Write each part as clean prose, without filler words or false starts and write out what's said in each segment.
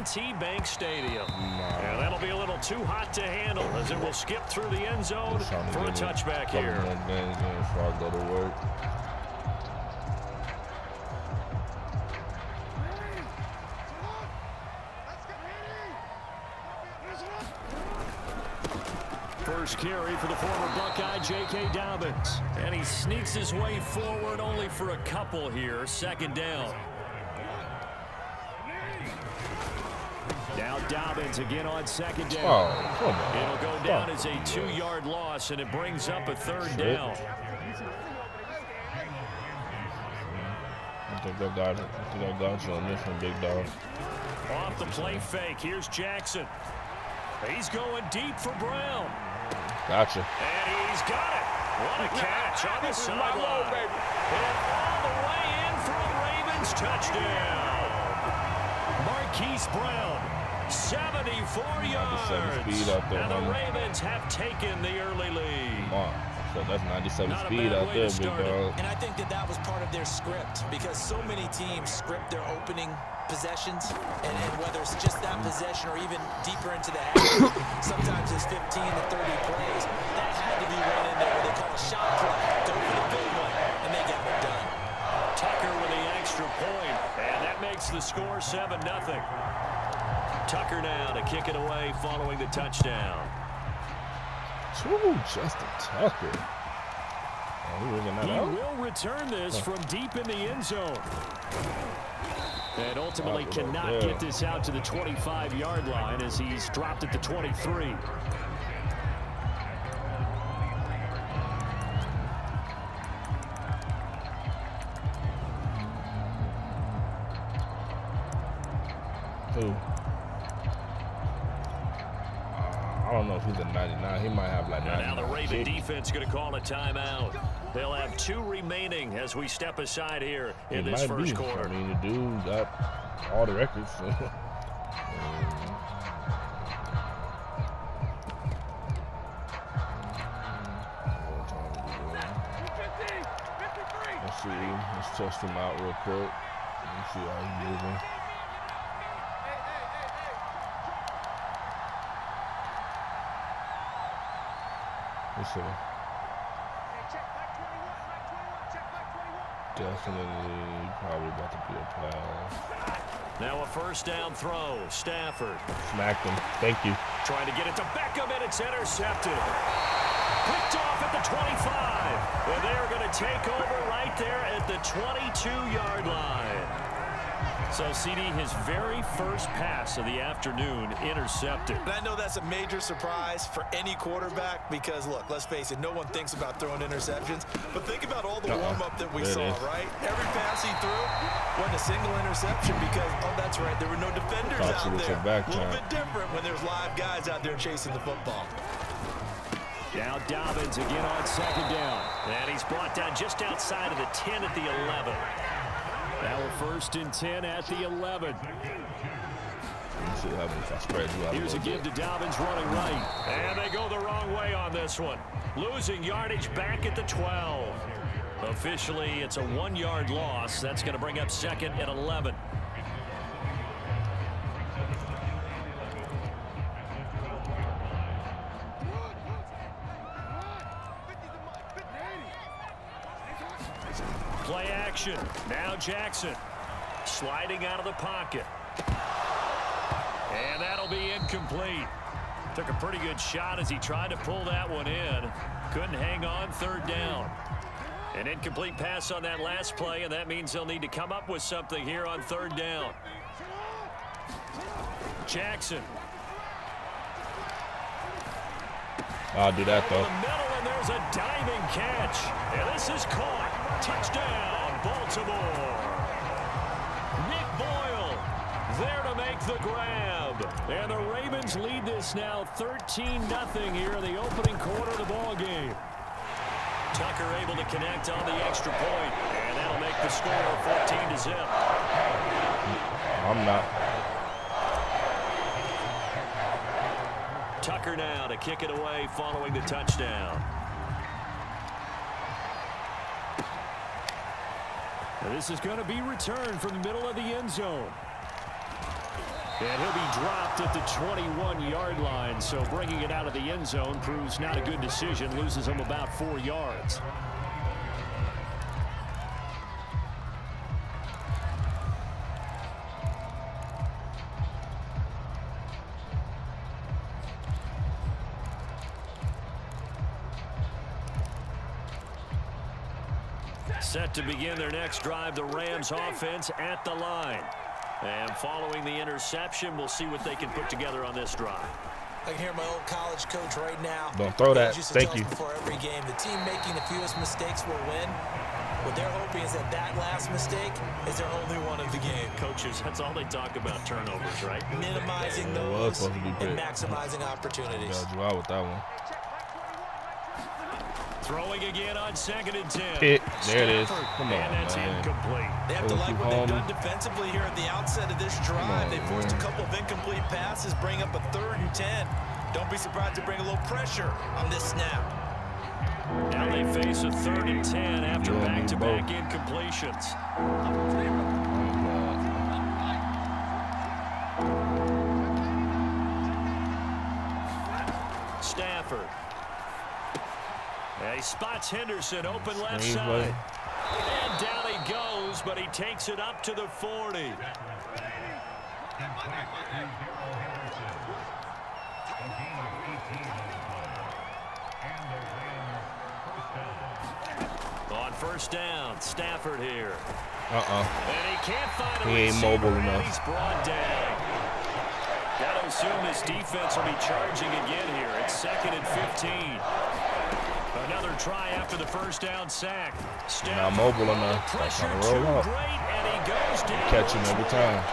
M&T Bank Stadium. And that'll be a little too hot to handle as it will skip through the end zone for a touchback here. Before I go to work. First carry for the former Buckeye, J.K. Dobbins. And he sneaks his way forward only for a couple here. Second down. Now Dobbins again on second down. Oh, come on. It'll go down as a 2-yard loss, and it brings up a third down. I think I got you on this one, big dog. Off the play fake, here's Jackson. He's going deep for Brown. Gotcha. And he's got it. What a catch on the sideline. And all the way in for a Ravens touchdown. Marquise Brown, 74 yards. Speed out there, and the Ravens have taken the early lead. Come on. So that's 97 speed out there, big dog. And I think that was part of their script because so many teams script their opening possessions, and whether it's just that possession or even deeper into the half, sometimes it's 15 to 30 plays. That had to be one in there where they call a shot play. Go for the big one, and they get it done. Tucker with the extra point, and that makes the score 7-0. Tucker now to kick it away following the touchdown. Ooh, Justin Tucker. Oh, he will return this from deep in the end zone. And ultimately cannot get this out to the 25-yard line as he's dropped at the 23. Who? I don't know if he's a 99. He might have like 99. Now the Raven defense going to call a timeout. They'll have 2 remaining as we step aside here in this first quarter. I mean, the dude got all the records. So. Let's see. Let's test him out real quick. Let's see how he's moving. Let's see. Definitely probably about to be a pass. Now a first down throw. Stafford. Smacked him. Thank you. Trying to get it to Beckham, and it's intercepted. Picked off at the 25. And they're going to take over right there at the 22-yard line. So, CD, his very first pass of the afternoon intercepted. And I know that's a major surprise for any quarterback because, look, let's face it, no one thinks about throwing interceptions. But think about all the warm-up that we saw, right? Every pass he threw wasn't a single interception because, oh, that's right, there were no defenders out there. A little bit different when there's live guys out there chasing the football. Now Dobbins again on second down. And he's brought down just outside of the 10 at the 11. Now we're 1st and 10 at the 11. Here's a give to Dobbins running right. And they go the wrong way on this one. Losing yardage back at the 12. Officially, it's a 1-yard loss. That's going to bring up 2nd and 11. Play action. Now Jackson sliding out of the pocket. And that'll be incomplete. Took a pretty good shot as he tried to pull that one in. Couldn't hang on. 3rd down. An incomplete pass on that last play, and that means they'll need to come up with something here on 3rd down. Jackson. I'll do that, though. In the middle, and there's a diving catch. And this is caught. Touchdown, Baltimore. Nick Boyle there to make the grab. And the Ravens lead this now 13-0 here in the opening quarter of the ball game. Tucker able to connect on the extra point. And that'll make the score 14-0. I'm not. Tucker now to kick it away following the touchdown. Now this is going to be returned from the middle of the end zone. And he'll be dropped at the 21-yard line, so bringing it out of the end zone proves not a good decision, loses him about 4 yards. Set to begin their next drive, the Rams offense at the line. And following the interception, we'll see what they can put together on this drive. I can hear my old college coach right now. Don't throw that. Thank you. Before every game, the team making the fewest mistakes will win. What they're hoping is that that last mistake is their only one of the game. Coaches, that's all they talk about, turnovers, right? Minimizing those and maximizing opportunities. Got you out with that one. Throwing again on 2nd and 10. Hit. There it is. Come on, and that's man. incomplete. They have to like what they've done defensively here at the outset of this drive. They forced a couple of incomplete passes, bring up a 3rd and 10. Don't be surprised to bring a little pressure on this snap. Now they face a 3rd and 10 after back-to-back incompletions. Stafford. He spots Henderson open left side. And down he goes, but he takes it up to the 40. On 1st down, Stafford here. And he can't find a He ain't mobile enough. He's brought down. Gotta assume this defense will be charging again here. It's 2nd and 15. Another try after the 1st down sack. Not mobile enough. Pressure Trying to roll up. great, and he goes down. Catch him every time.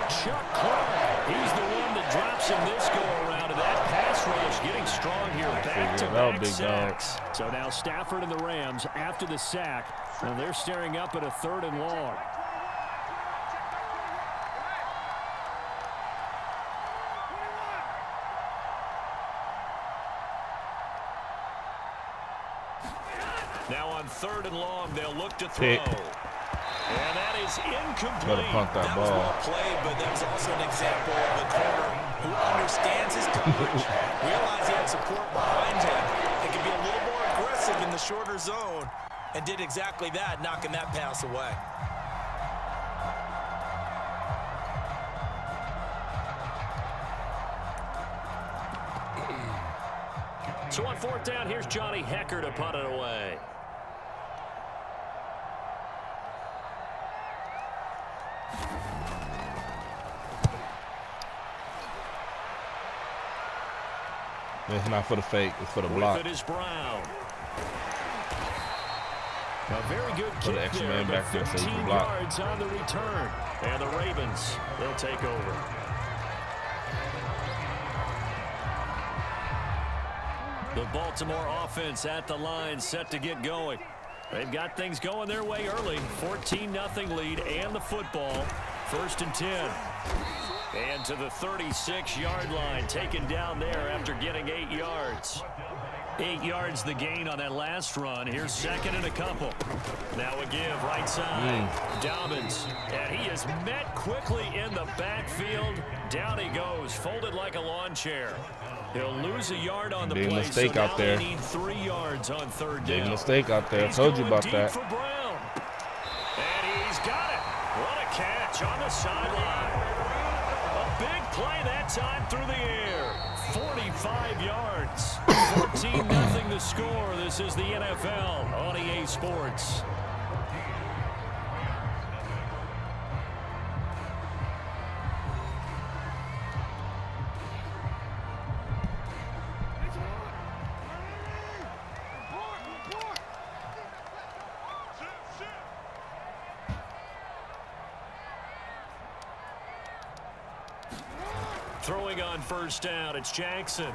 Chuck Clark, he's the one that drops him this go-around. And that pass rush getting strong here. Back-to-back sacks. So now Stafford and the Rams after the sack, and they're staring up at a 3rd and long. Now on 3rd and long, they'll look to throw. And that is incomplete. Better punt that ball. Was well played, but that was also an example of a corner who understands his coverage, realized he had support behind him, and can be a little more aggressive in the shorter zone, and did exactly that, knocking that pass away. So on 4th down, here's Johnny Hecker to punt it away. It's not for the fake. It's for the block. With it is Brown. A very good kick the extra there, man back there, so he 15 can block. yards on the return. And the Ravens, they'll take over. The Baltimore offense at the line, set to get going. They've got things going their way early. 14-0 lead and the football. 1st and 10. And to the 36-yard line, taken down there after getting 8 yards. 8 yards the gain on that last run. Here's 2nd and a couple. Now a give right side. Dobbins. And he is met quickly in the backfield. Down he goes, folded like a lawn chair. He'll lose a yard on the play. Big mistake out there. They need 3 yards on 3rd down. Big mistake out there. I told you about that. For Brown. And he's got it. What a catch on the sideline. A big play that time through the air. 45 yards. 14-0 the score. This is the NFL on EA Sports. Throwing on 1st down, it's Jackson.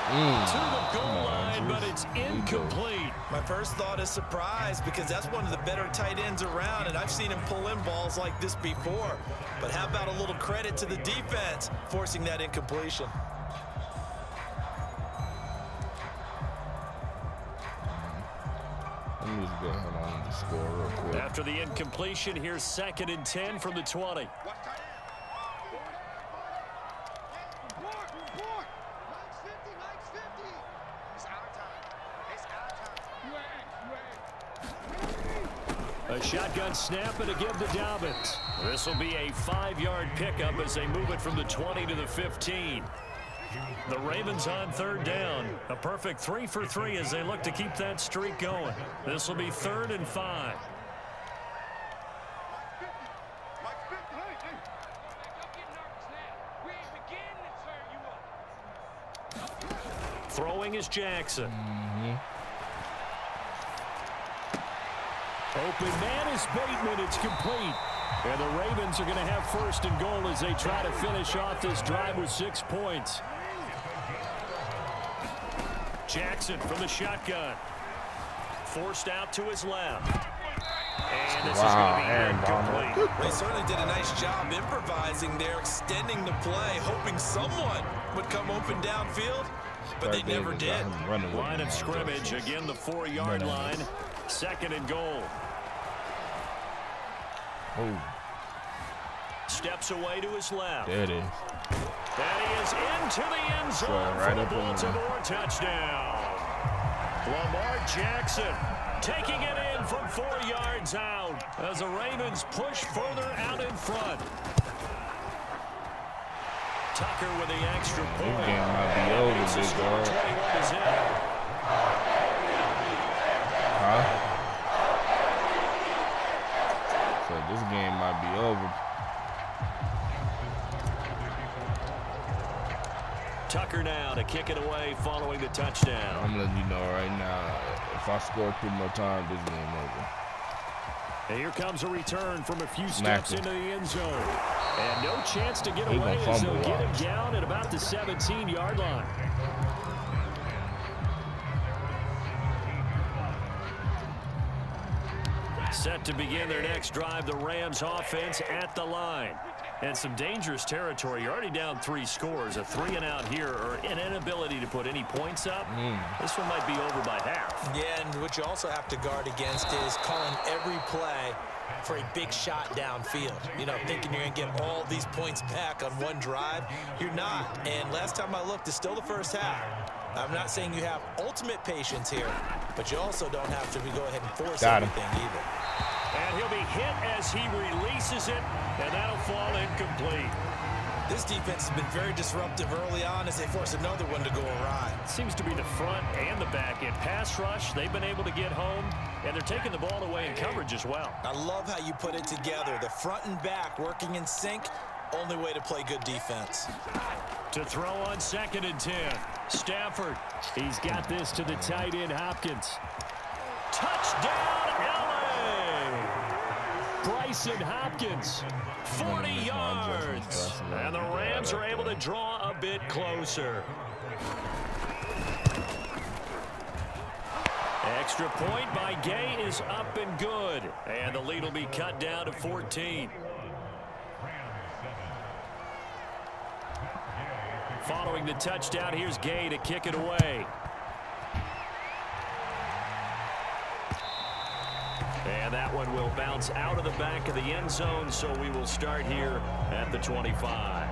To the goal line, but it's incomplete. My first thought is surprise, because that's one of the better tight ends around, and I've seen him pull in balls like this before. But how about a little credit to the defense forcing that incompletion? Let me just go ahead on Score real quick. After the incompletion, here's 2nd and 10 from the 20. A shotgun snap and a give to Dobbins. This will be a 5-yard pickup as they move it from the 20 to the 15. The Ravens on 3rd down. A perfect 3 for 3 as they look to keep that streak going. This will be 3rd and 5. Throwing is Jackson. Open man is Bateman. It's complete. And the Ravens are going to have 1st and goal as they try to finish off this drive with 6 points. Jackson from the shotgun. Forced out to his left. And this is going to be incomplete. They certainly did a nice job improvising there, extending the play, hoping someone would come open downfield, but they never did. Line of scrimmage, again the 4-yard line. 2nd and goal. Oh. Steps away to his left. There it is. And he is into the end zone right for up the Baltimore touchdown. Lamar Jackson taking it in from 4 yards out as the Ravens push further out in front. Tucker with the extra point. This game might be over, big dog. 21 is in. Huh? So this game might be over. Tucker now to kick it away following the touchdown. I'm letting you know right now, if I score 2 more times, this game over. And here comes a return from a few steps into the end zone. And no chance to get away as they'll get him down at about the 17-yard line. Set to begin their next drive, the Rams offense at the line. And some dangerous territory. You're already down 3 scores. A 3-and-out here or an inability to put any points up. This one might be over by half. Yeah, and what you also have to guard against is calling every play for a big shot downfield. You know, thinking you're going to get all these points back on one drive. You're not. And last time I looked, it's still the first half. I'm not saying you have ultimate patience here, but you also don't have to go ahead and force everything either. And he'll be hit as he releases it, and that'll fall incomplete. This defense has been very disruptive early on as they force another one to go awry. Seems to be the front and the back end. Pass rush, they've been able to get home, and they're taking the ball away in coverage as well. I love how you put it together. The front and back working in sync, only way to play good defense. To throw on 2nd and 10. Stafford, he's got this to the tight end, Hopkins. Touchdown, LA! Bryson Hopkins, 40 yards. And the Rams are able to draw a bit closer. Extra point by Gay is up and good. And the lead will be cut down to 14. Following the touchdown, here's Gay to kick it away. And that one will bounce out of the back of the end zone, so we will start here at the 25.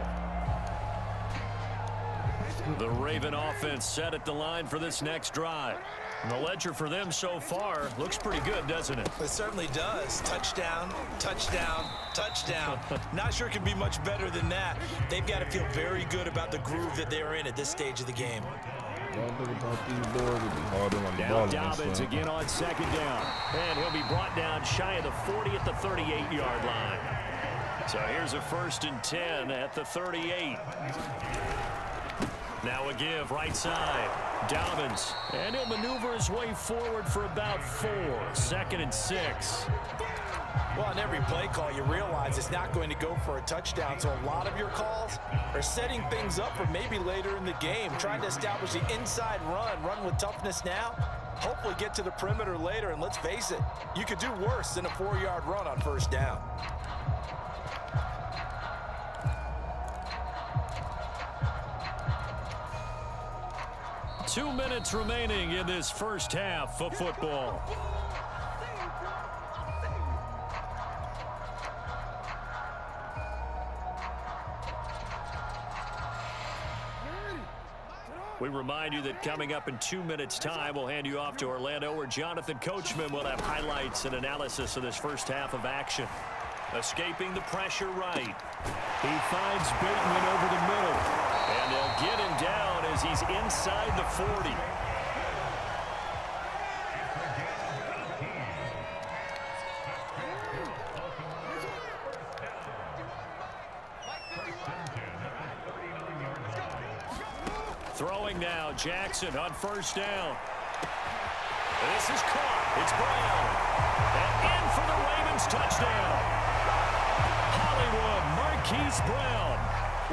The Raven offense set at the line for this next drive. And the ledger for them so far looks pretty good, doesn't it? It certainly does. Touchdown, touchdown, touchdown. Not sure it can be much better than that. They've got to feel very good about the groove that they're in at this stage of the game. Don't think about these doors. It'll be harder on the ball. Now Dobbins again on 2nd down. And he'll be brought down shy of the 40 at the 38-yard line. So here's a 1st and 10 at the 38. Now a give right side. Dobbins. And he'll maneuver his way forward for about 4. 2nd and 6. Well, on every play call, you realize it's not going to go for a touchdown. So a lot of your calls are setting things up for maybe later in the game, trying to establish the inside run with toughness now, hopefully get to the perimeter later. And let's face it, you could do worse than a 4-yard run on 1st down. Two minutes remaining in this first half of football. We remind you that coming up in 2 minutes' time, we'll hand you off to Orlando, where Jonathan Coachman will have highlights and analysis of this first half of action. Escaping the pressure right. He finds Bateman over the middle. And they'll get him down as he's inside the 40. Throwing now, Jackson on first down. This is caught. It's Brown. And in for the Ravens touchdown. Hollywood Marquise Brown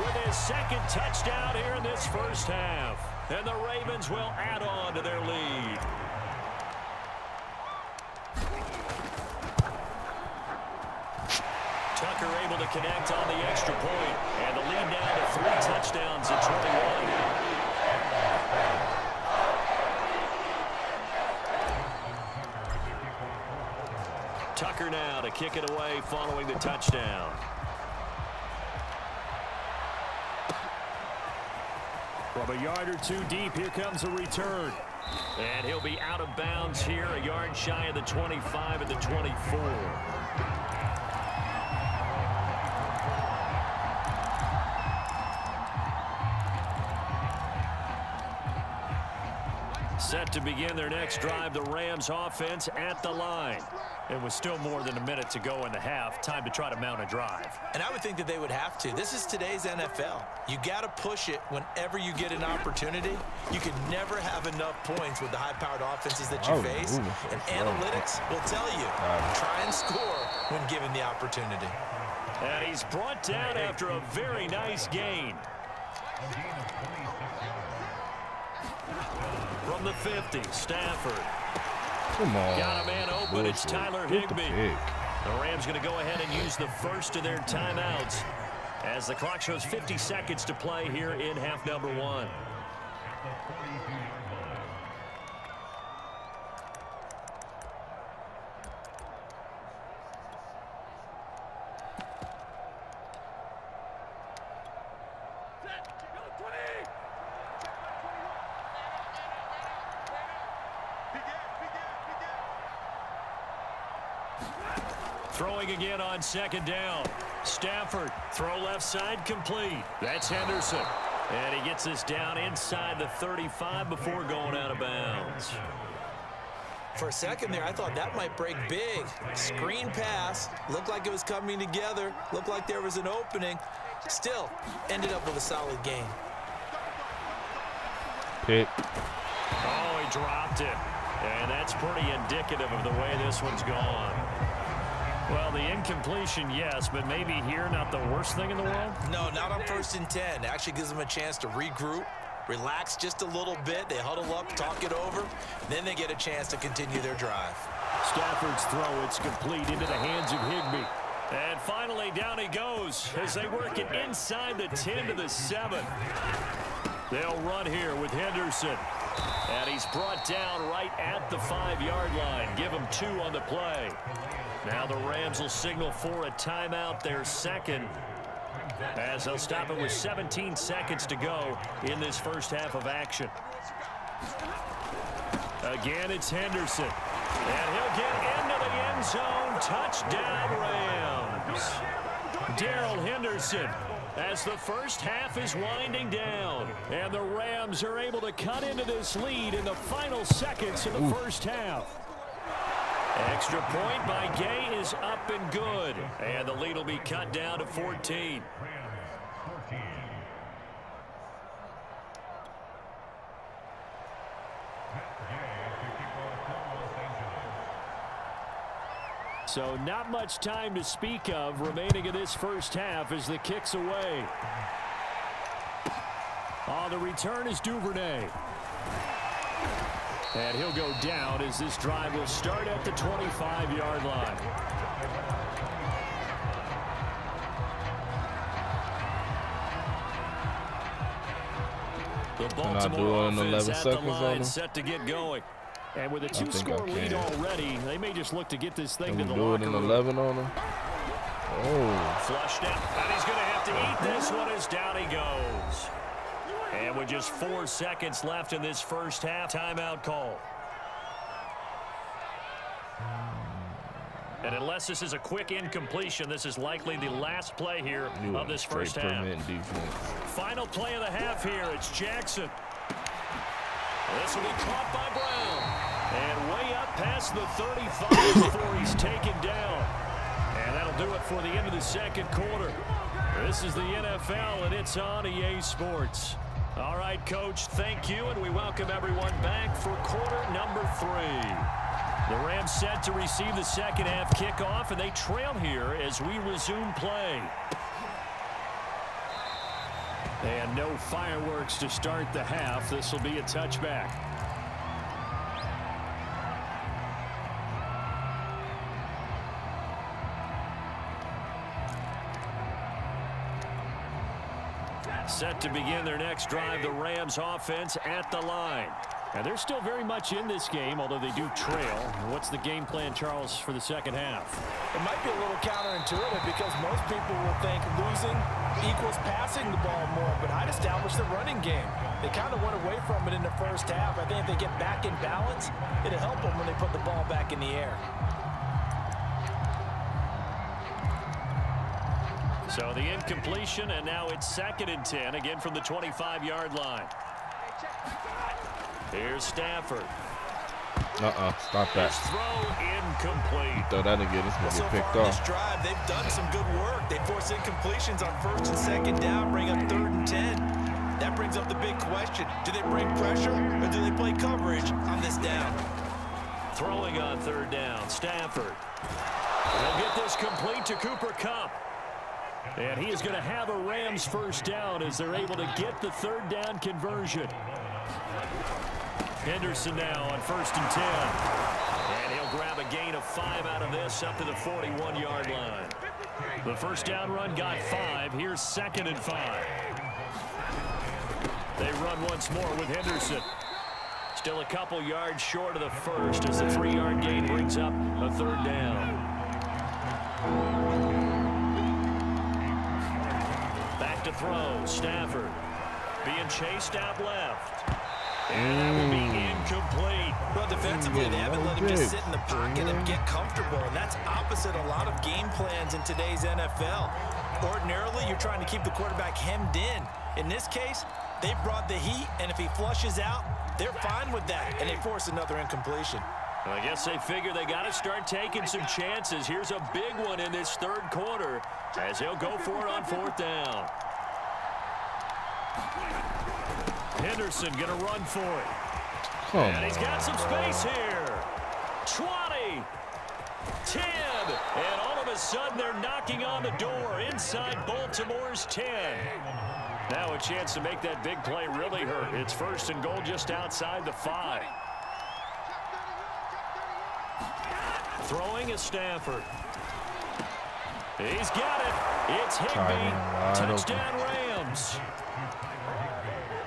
with his second touchdown here in this first half. And the Ravens will add on to their lead. Tucker able to connect on the extra point. And the lead now to 3 touchdowns at 21. Tucker now to kick it away following the touchdown. From a yard or 2 deep, here comes a return. And he'll be out of bounds here, a yard shy of the 25 at the 24. Set to begin their next drive, the Rams offense at the line. And with still more than a minute to go in the half, time to try to mount a drive. And I would think that they would have to. This is today's NFL. You got to push it whenever you get an opportunity. You can never have enough points with the high-powered offenses that you face. And analytics will tell you, try and score when given the opportunity. And he's brought down after a very nice gain. From the 50, Stafford. Come on. Got a man open. It's Tyler Higbee. The Rams going to go ahead and use the first of their timeouts as the clock shows 50 seconds to play here in half number 1. Throwing again on second down. Stafford, throw left side, complete. That's Henderson. And he gets this down inside the 35 before going out of bounds. For a second there, I thought that might break big. Screen pass. Looked like it was coming together. Looked like there was an opening. Still, ended up with a solid gain. Pick. Oh, he dropped it. And that's pretty indicative of the way this one's gone. Well, the incompletion, yes, but maybe here not the worst thing in the world? No, not on 1st and 10. It actually gives them a chance to regroup, relax just a little bit. They huddle up, talk it over. Then they get a chance to continue their drive. Stafford's throw, it's complete into the hands of Higbee. And finally, down he goes as they work it inside the 10 to the 7. They'll run here with Henderson. And he's brought down right at the 5-yard line. Give him 2 on the play. Now the Rams will signal for a timeout, their second, as they'll stop it with 17 seconds to go in this first half of action. Again, it's Henderson. And he'll get into the end zone. Touchdown, Rams. Darrell Henderson as the first half is winding down. And the Rams are able to cut into this lead in the final seconds of the first half. Extra point by Gay is up and good. And the lead will be cut down to 14. So not much time to speak of remaining in this first half as the kick's away. On the return is Duvernay. And he'll go down as this drive will start at the 25-yard line. The Baltimore offense at the line set to get going. And with a 2-score lead already, they may just look to get this thing to the locker room. Do it in 11 on him. Oh. Flushed out. And he's going to have to eat this one as down he goes. And with just 4 seconds left in this first half, timeout call. And unless this is a quick incompletion, this is likely the last play here of this first half. Final play of the half here. It's Jackson. This will be caught by Brown. And way up past the 35 before he's taken down. And that'll do it for the end of the second quarter. This is the NFL, and it's on EA Sports. All right, Coach, thank you, and we welcome everyone back for quarter number 3. The Rams set to receive the second half kickoff, and they trail here as we resume play. And no fireworks to start the half. This will be a touchback. Set to begin their next drive, the Rams offense at the line. And they're still very much in this game, although they do trail. What's the game plan, Charles, for the second half? It might be a little counterintuitive because most people will think losing equals passing the ball more, but I'd establish the running game. They kind of went away from it in the first half. I think if they get back in balance, it'll help them when they put the ball back in the air. So the incompletion, and now it's 2nd and 10, again from the 25-yard line. Here's Stafford. Stop that. His throw incomplete. Throw that again. It's going to get picked off. This drive, they've done some good work. They force incompletions on 1st and 2nd down, bring up 3rd and 10. That brings up the big question. Do they bring pressure or do they play coverage on this down? Throwing on 3rd down, Stafford. They'll get this complete to Cooper Kupp. And he is going to have a Rams first down as they're able to get the 3rd down conversion. Henderson now on 1st and 10. And he'll grab a gain of 5 out of this up to the 41-yard line. The first down run got 5. Here's 2nd and 5. They run once more with Henderson. Still a couple yards short of the first as the 3-yard gain brings up a 3rd down. Back to throw. Stafford being chased out left. And that will be incomplete. Well, defensively, they haven't let him just sit in the pocket and get comfortable, and that's opposite a lot of game plans in today's NFL. Ordinarily, you're trying to keep the quarterback hemmed in. In this case, they brought the heat, and if he flushes out, they're fine with that, and they force another incompletion. Well, I guess they figure they got to start taking some chances. Here's a big one in this 3rd quarter as he'll go for it on 4th down. Henderson going to run for it. And he's got some space here. 20, 10, and all of a sudden they're knocking on the door inside Baltimore's 10. Now a chance to make that big play really hurt. It's 1st and goal just outside the 5. Throwing is Stafford. He's got it. It's Higbee. Touchdown Rams.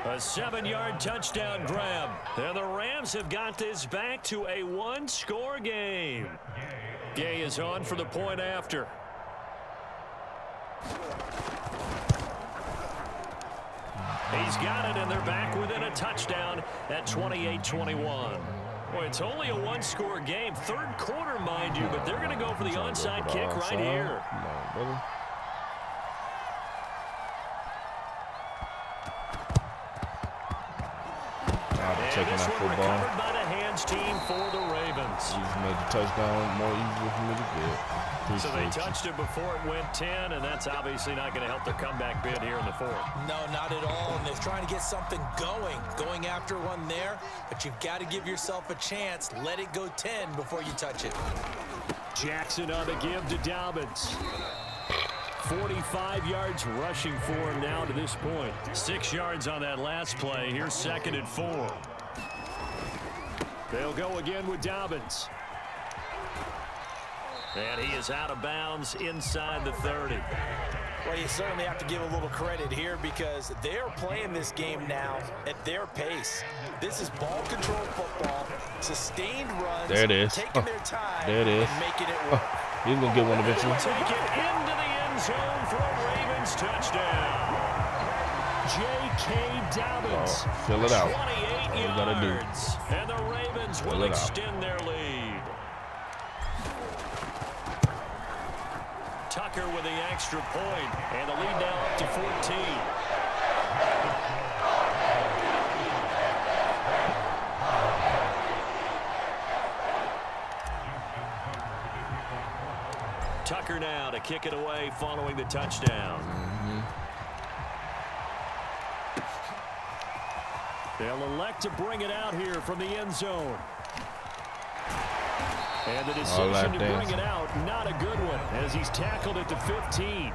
A 7-yard touchdown grab. And the Rams have got this back to a 1-score game. Gay is on for the point after. He's got it, and they're back within a touchdown at 28-21. Boy, it's only a 1-score game. 3rd quarter, mind you, but they're going to go for the onside kick right here. Come on, brother. And this one recovered by the hands team for the Ravens. He's made the touchdown more easier for me to get. So they touched it before it went 10, and that's obviously not going to help their comeback bid here in the 4th. No, not at all. And they're trying to get something going after one there. But you've got to give yourself a chance. Let it go 10 before you touch it. Jackson on the give to Dobbins. 45 yards rushing for him now to this point. 6 yards on that last play. Here's 2nd and 4. They'll go again with Dobbins. And he is out of bounds inside the 30. Well, you certainly have to give a little credit here because they're playing this game now at their pace. This is ball control football, sustained runs, there it is. Taking their time there it is. And making it work. He's going to get one eventually. Take it into the end zone for a Ravens touchdown. J.K. Dobbins. Fill it out. 28 yards. And the Ravens will extend their lead. Tucker with the extra point, and the lead now up to 14. Tucker now to kick it away following the touchdown. They'll elect to bring it out here from the end zone. And the decision to bring it out, not a good one, as he's tackled at the 15.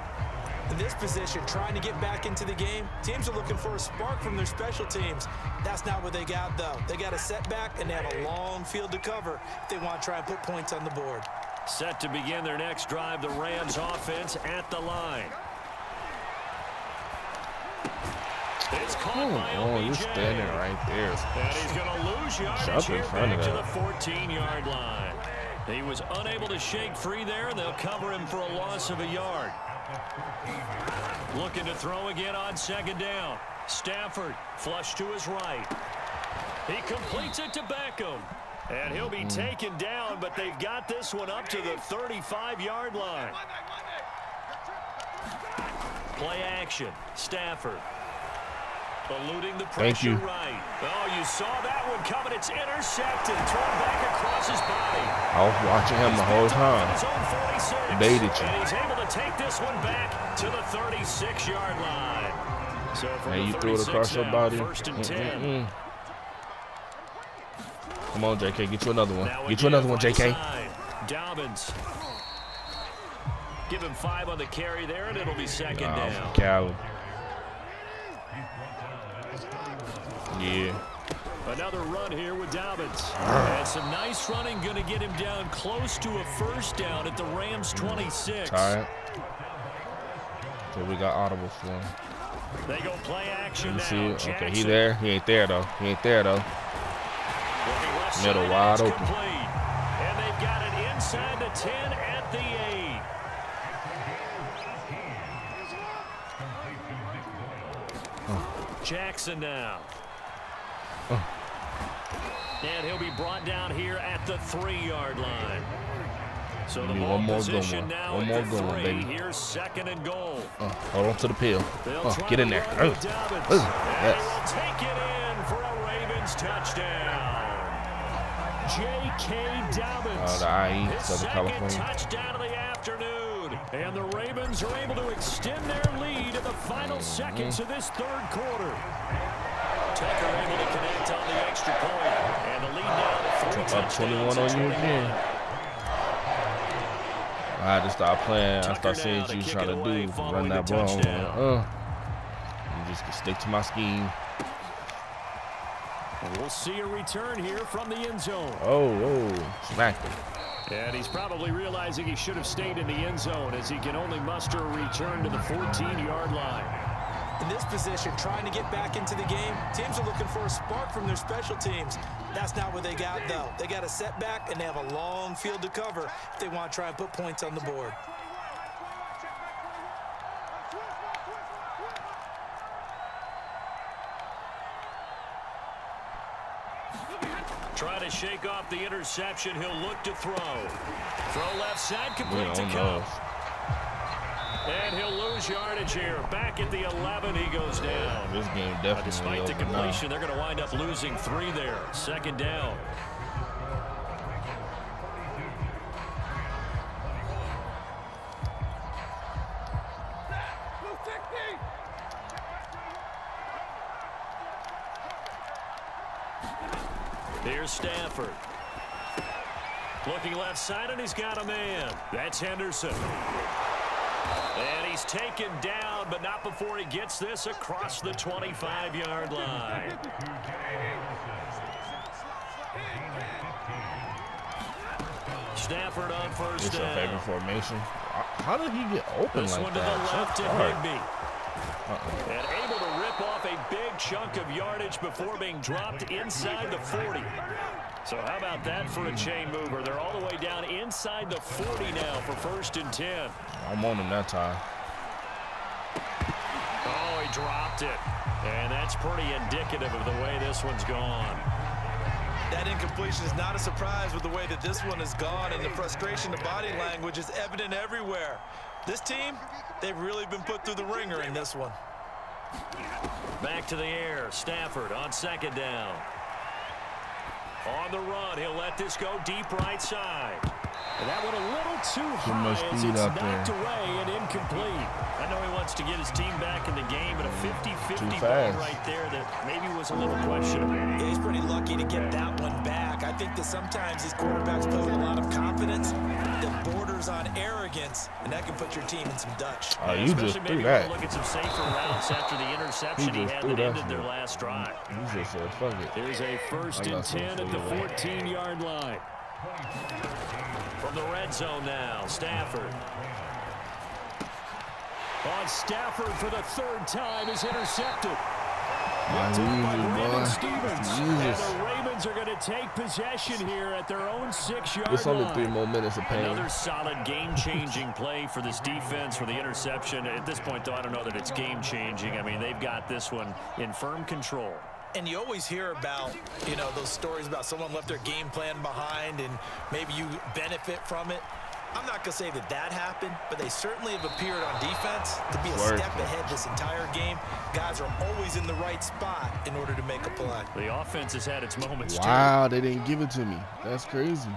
In this position, trying to get back into the game, teams are looking for a spark from their special teams. That's not what they got, though. They got a setback, and they have a long field to cover if they want to try and put points on the board. Set to begin their next drive, the Rams offense at the line. It's caught by OBJ. You're standing right there. And he's going to lose yardage here back to the 14-yard line. He was unable to shake free there, and they'll cover him for a loss of a yard. Looking to throw again on second down. Stafford flush to his right. He completes it to Beckham. And he'll be taken down, but they've got this one up to the 35-yard line. Play action. Stafford. Eluding the pressure right. Oh, you saw that one coming. It's intercepted. Thrown back across his body. I was watching him the whole time. Baited you. And he's able to take this one back to the 36-yard line. So from you threw it across your body. First and 10. Come on, JK. Get you another one. Get you another one, JK. Dobbins. Give him 5 on the carry there, and it'll be second down. Cali. Yeah. Another run here with Dobbins. And some nice running, going to get him down close to a first down at the Rams 26. Tired. So we got audibles for him. They go play action now. See it? Jackson. Okay, he there. He ain't there, though. He ain't there, though. Middle wide open. Complete. And they've got it inside the 10 at the 8. Jackson now. And he'll be brought down here at the 3-yard line. So the ball position now at the 3. Baby. Here's second and goal. Hold on to the peel. Get in there. And they will take it in for a Ravens touchdown. J.K. Dobbins. The IE, his Southern second California. touchdown of the afternoon. And the Ravens are able to extend their lead in the final seconds of this third quarter. Tucker able to connect on the extra point. And the lead now to 3 Up 21 on you again. I had to stop playing. I started seeing what you trying to do. Run that ball. You just can stick to my scheme. We'll see a return here from the end zone. Oh, smacked him. And he's probably realizing he should have stayed in the end zone as he can only muster a return to the 14-yard line. In this position, trying to get back into the game, teams are looking for a spark from their special teams. That's not what they got, though. They got a setback, and they have a long field to cover if they want to try and put points on the board. Try to shake off the interception. He'll look to throw. Throw left side, complete to Cobb. And he'll lose yardage here. Back at the 11, he goes down. This game definitely despite the completion, they're going to wind up losing 3 there. Second down. Here's Stafford. Looking left side, and he's got a man. That's Henderson. And he's taken down, but not before he gets this across the 25-yard line. Stafford on first down. It's your favorite formation. How did he get open this like one that? To the left to Higby. And able to rip off a big chunk of yardage before being dropped inside the 40. So how about that for a chain mover? They're all the way down inside the 40 now for first and 10. I'm on him that time. Oh, he dropped it. And that's pretty indicative of the way this one's gone. That incompletion is not a surprise with the way that this one has gone, and the frustration, the body language is evident everywhere. This team, they've really been put through the ringer in this one. Back to the air. Stafford on second down. On the run, he'll let this go deep right side. And that went a little too high as it's knocked away and incomplete. I know he wants to get his team back in the game, but a 50-50 ball right there that maybe was a little questionable. Yeah, he's pretty lucky to get that one back. I think that sometimes these quarterbacks play with a lot of confidence that borders on arrogance, and that can put your team in some Dutch. Oh, you just threw that. Look at some safer routes after the interception he had that ended their last drive. You just said, fuck it. There's a 1st and 10 at the 14-yard line. From the red zone now, Stafford. On Stafford for the 3rd time is intercepted. And the Ravens are going to take possession here at their own 6-yard line. It's only 3 more minutes of pain. Another solid game-changing play for this defense for the interception. At this point, though, I don't know that it's game-changing. I mean, they've got this one in firm control. And you always hear about, you know, those stories about someone left their game plan behind and maybe you benefit from it. I'm not going to say that that happened, but they certainly have appeared on defense to be a step ahead this entire game. Guys are always in the right spot in order to make a play. The offense has had its moments, too. Wow, they didn't give it to me. That's crazy.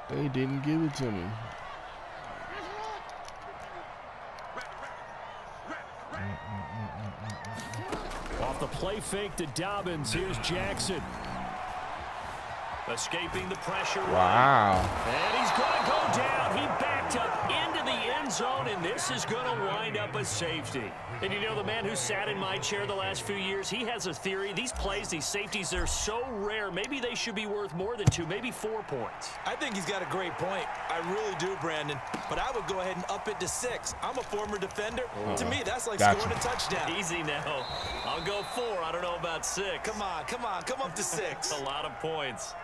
They didn't give it to me. Off the play fake to Dobbins, here's Jackson. Escaping the pressure. Wow. And he's going to go down. He backed up into the end zone, and this is going to wind up a safety. And you know, the man who sat in my chair the last few years, he has a theory. These plays, these safeties, they're so rare. Maybe they should be worth more than 2, maybe 4 points. I think he's got a great point. I really do, Brandon. But I would go ahead and up it to 6. I'm a former defender. To me, that's like scoring a touchdown. Easy now. I'll go 4. I don't know about 6. Come on, come on. Come up to 6. A lot of points.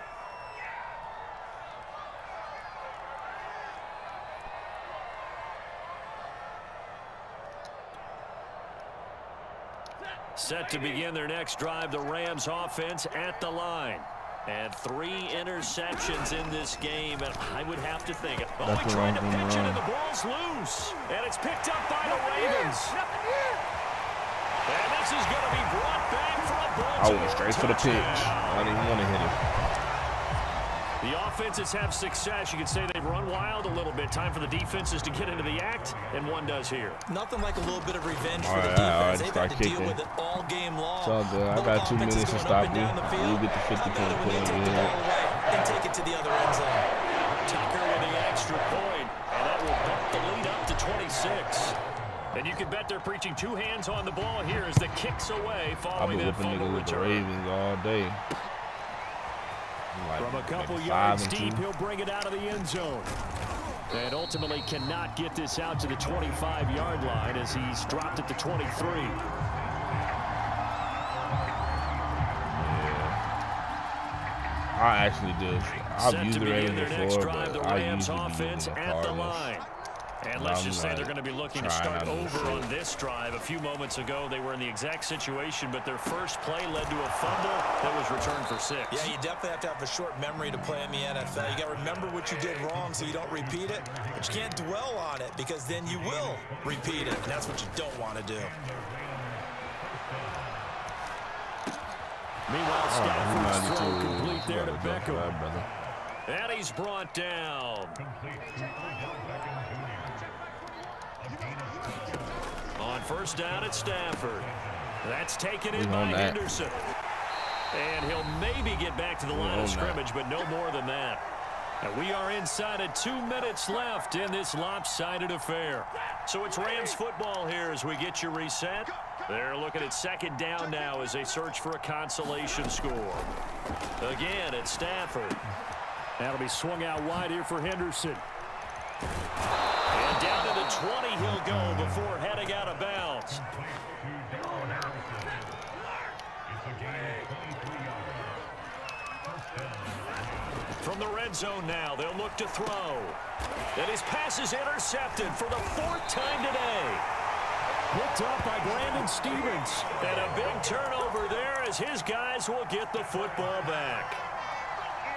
Set to begin their next drive, the Rams offense at the line. And 3 interceptions in this game, and I would have to think. Oh, he tried to pitch it, and the ball's loose. And it's picked up by the Ravens. And this is going to be brought back for a Baltimore I went straight for the pitch. I didn't even want to hit it. The offenses have success. You could say they've run wild a little bit. Time for the defenses to get into the act, and one does here. Nothing like a little bit of revenge for the defense. They've had to deal with it all game long. It's all good. I got 2 minutes to stop you. You get the 50-point play over here. And take it to the other end zone. Tucker with the extra point, and that will bump the lead up to 26. And you can bet they're preaching 2 hands on the ball here as the kicks away following that fumble return. I've been whipping niggas with the Ravens all day. From a couple yards deep, he'll bring it out of the end zone. And ultimately cannot get this out to the 25-yard line as he's dropped at the 23. Yeah. I actually just, I've used the Ravens before, but I usually offense at the line. And let's just say they're going to be looking to start over on this drive. A few moments ago, they were in the exact situation, but their first play led to a fumble that was returned for 6. Yeah, you definitely have to have a short memory to play in the NFL. You got to remember what you did wrong so you don't repeat it, but you can't dwell on it because then you will repeat it, and that's what you don't want to do. Meanwhile, Stafford's throw complete there to Beckham. And he's brought down. On first down at Stafford. That's taken in by Henderson. And he'll maybe get back to the line of scrimmage, but no more than that. And we are inside of 2 minutes left in this lopsided affair. So it's Rams football here as we get you reset. They're looking at 2nd down now as they search for a consolation score. Again, it's Stafford. That'll be swung out wide here for Henderson. And down to the 20 he'll go before heading out of bounds. From the red zone now, they'll look to throw. And his pass is intercepted for the 4th time today. Picked up by Brandon Stevens. And a big turnover there as his guys will get the football back.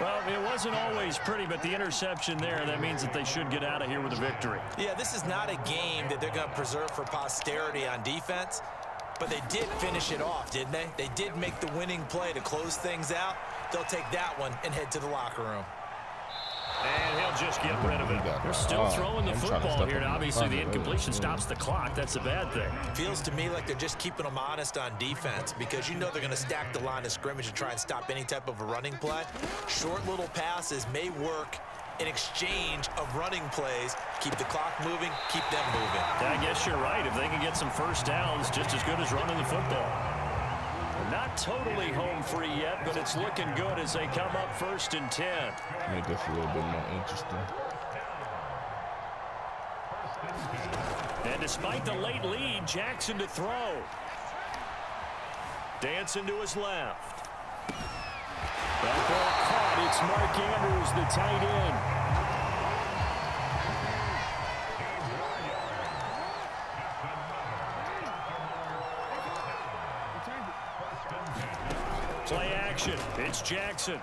Well, it wasn't always pretty, but the interception there, that means that they should get out of here with a victory. Yeah, this is not a game that they're going to preserve for posterity on defense, but they did finish it off, didn't they? They did make the winning play to close things out. They'll take that one and head to the locker room. And he'll just get rid of it. They're still throwing the football here, and obviously the incompletion stops the clock. That's a bad thing. Feels to me like they're just keeping them honest on defense because you know they're going to stack the line of scrimmage and try and stop any type of a running play. Short little passes may work in exchange of running plays. Keep the clock moving, keep them moving. I guess you're right. If they can get some first downs, just as good as running the football. Not totally home free yet, but it's looking good as they come up 1st and 10. Make this a little bit more interesting. And despite the late lead, Jackson to throw. Dancing to his left. That ball caught. It's Mark Andrews, the tight end. Play action. It's Jackson.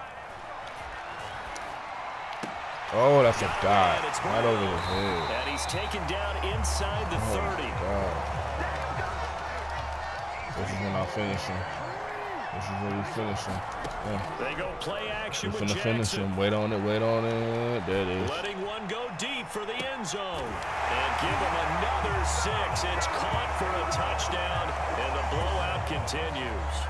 Oh, that's a dive. Right over the head. And he's taken down inside the 30. This is when I finish him. This is when we finish him. Yeah. They go play action with Jackson. Finish him. Wait on it, wait on it. There it is. Letting one go deep for the end zone. And give him another 6. It's caught for a touchdown, and the blowout continues.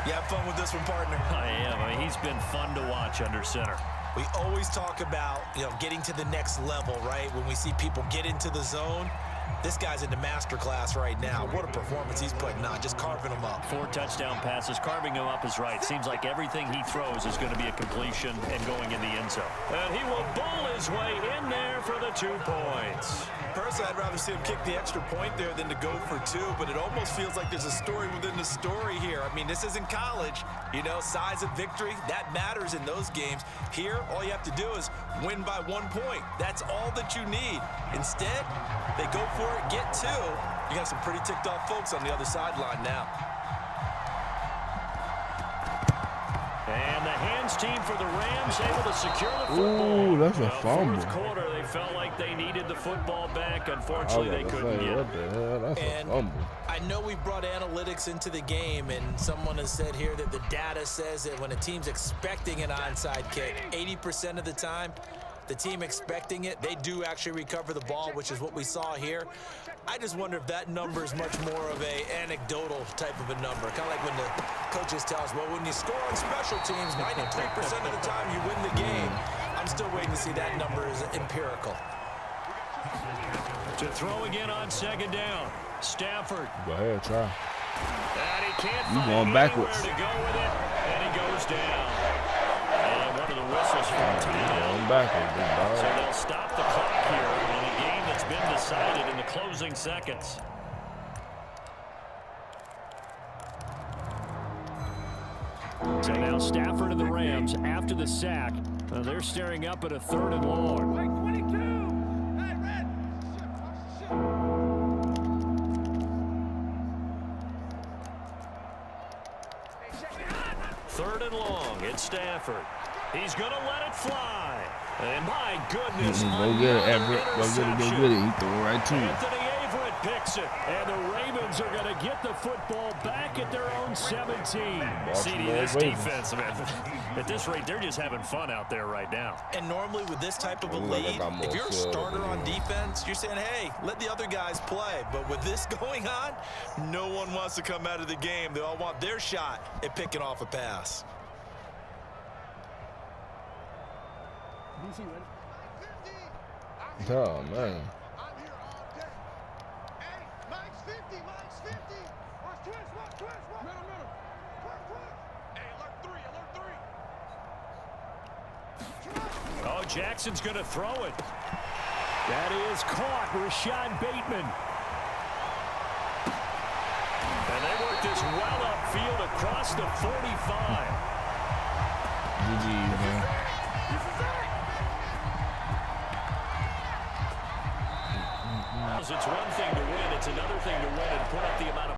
You have fun with this one, partner? I am. I mean, he's been fun to watch under center. We always talk about, getting to the next level, right? When we see people get into the zone, this guy's in the master class right now. What a performance he's putting on, just carving them up. 4 touchdown passes. Carving him up is right. Seems like everything he throws is going to be a completion and going in the end zone. And he will bowl his way in there for the 2 points. Personally, I'd rather see him kick the extra point there than to go for 2, but it almost feels like there's a story within the story here. I mean, this isn't college. Size of victory, that matters in those games. Here, all you have to do is win by 1 point. That's all that you need. Instead, they go for it, get 2. You got some pretty ticked off folks on the other sideline now. And the hands team for the Rams able to secure the football. Ooh, that's a fumble. 4th quarter, they felt like they needed the football back. Unfortunately, they couldn't get it. That's a fumble. I know we brought analytics into the game, and someone has said here that the data says that when a team's expecting an onside kick, 80% of the time, the team expecting it, they do actually recover the ball, which is what we saw here. I just wonder if that number is much more of a anecdotal type of a number. Kind of like when the coaches tell us, well, when you score on special teams, 93% of the time you win the game. I'm still waiting to see that number is empirical. To throw again on 2nd down. Stafford. Go ahead, try. And he can't You find going backwards. anywhere to go with it, and he goes down. And one of the whistles from timeout. Going backwards, big dog. So they'll stop the clock here in a game that's been decided in the closing seconds. So now Stafford and the Rams after the sack. They're staring up at a 3rd and long. 3rd and long. It's Stafford. He's going to let it fly. And my goodness. Go get it, Everett. Go get it. He threw it right to you. Anthony Everett picks it. And the Ravens are going to get the football back at their own 17. CD, this defense, man, at this rate, they're just having fun out there right now. And normally with this type of a lead, if you're a starter on defense, you're saying, hey, let the other guys play. But with this going on, no one wants to come out of the game. They all want their shot at picking off a pass. Oh, man. Oh, Jackson's going to throw it. That is caught. Rashad Bateman. And they work this well upfield across the 45. GG, man. It's one thing to win. It's another thing to win and put up the amount of